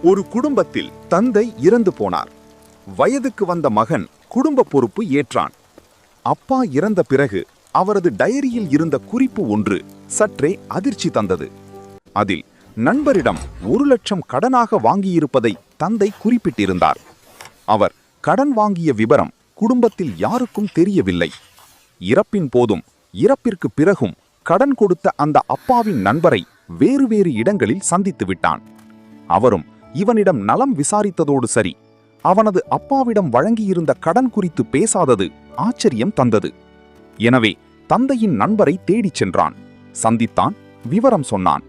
ஒரு குடும்பத்தில் தந்தை இறந்து போனார். வயதுக்கு வந்த மகன் குடும்ப பொறுப்பு ஏற்றான். அப்பா இறந்த பிறகு அவரது டயரியில் இருந்த குறிப்பு ஒன்று சற்றே அதிர்ச்சி தந்தது. அதில் நண்பரிடம் 1,00,000 கடனாக வாங்கியிருப்பதை தந்தை குறிப்பிட்டிருந்தார். அவர் கடன் வாங்கிய விபரம் குடும்பத்தில் யாருக்கும் தெரியவில்லை. இறப்பின் போதும் இறப்பிற்கு பிறகும் கடன் கொடுத்த அந்த அப்பாவின் நண்பரை வேறு வேறு இடங்களில் சந்தித்து விட்டான். அவரும் இவனிடம் நலம் விசாரித்ததோடு சரி, அவனது அப்பாவிடம் வழங்கியிருந்த கடன் குறித்து பேசாதது ஆச்சரியம் தந்தது. எனவே தந்தையின் நண்பரை தேடிச் சென்றான். சந்தித்தான், விவரம் சொன்னான்.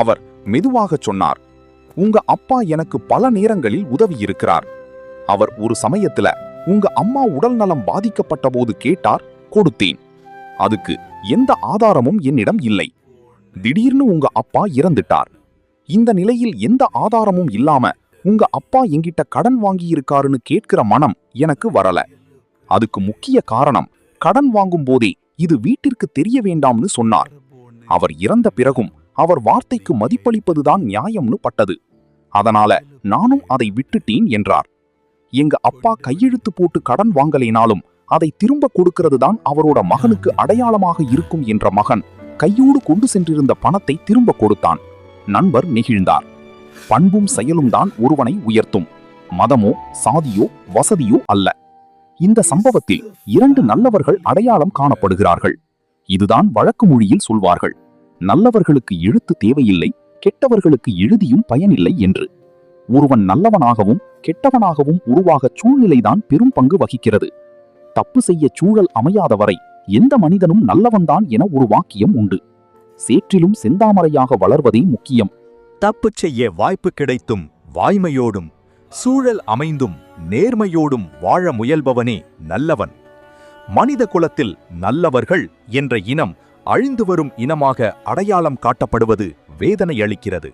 அவர் மெதுவாகச் சொன்னார், உங்க அப்பா எனக்கு பல நேரங்களில் உதவியிருக்கிறார். அவர் ஒரு சமயத்துல உங்க அம்மா உடல் நலம் பாதிக்கப்பட்ட போது கேட்டார், கொடுத்தேன். அதுக்கு எந்த ஆதாரமும் என்னிடம் இல்லை. திடீர்னு உங்க அப்பா இறந்துட்டார். இந்த நிலையில் எந்த ஆதாரமும் இல்லாம உங்க அப்பா என்கிட்ட கடன் வாங்கியிருக்காருன்னு கேட்கிற மனம் எனக்கு வரல. அதுக்கு முக்கிய காரணம், கடன் வாங்கும் போதே இது வீட்டிற்கு தெரிய வேண்டாம்னு சொன்னார். அவர் இறந்த பிறகும் அவர் வார்த்தைக்கு மதிப்பளிப்பதுதான் நியாயம்னு பட்டது. அதனால நானும் அதை விட்டுட்டேன் என்றார். எங்க அப்பா கையெழுத்து போட்டு கடன் வாங்கலைனாலும் அதை திரும்ப கொடுக்கிறது தான் அவரோட மகனுக்கு அடையாளமாக இருக்கும் என்ற மகன் கையோடு கொண்டு சென்றிருந்த பணத்தை திரும்ப கொடுத்தான். நண்பர் நெகிழ்ந்தார். பண்பும் செயலும் தான் ஒருவனை உயர்த்தும், மதமோ சாதியோ வசதியோ அல்ல. இந்த சம்பவத்தில் 2 நல்லவர்கள் அடையாளம் காணப்படுகிறார்கள். இதுதான் வழக்கு மொழியில் சொல்வார்கள், நல்லவர்களுக்கு எழுத்து தேவையில்லை, கெட்டவர்களுக்கு எழுதியும் பயனில்லை என்று. ஒருவன் நல்லவனாகவும் கெட்டவனாகவும் உருவாக சூழ்நிலைதான் பெரும் பங்கு வகிக்கிறது. தப்பு செய்ய சூழல் அமையாதவரை எந்த மனிதனும் நல்லவன்தான் என ஒரு வாக்கியம் உண்டு. சேற்றிலும் செந்தாமரையாக வளர்வதே முக்கியம். தப்பு செய்ய வாய்ப்பு கிடைத்தும் வாய்மையோடும் சூழல் அமைந்தும் நேர்மையோடும் வாழ முயல்பவனே நல்லவன். மனித குலத்தில் நல்லவர்கள் என்ற இனம் அழிந்து வரும் இனமாக அடையாளம் காட்டப்படுவது வேதனை அளிக்கிறது.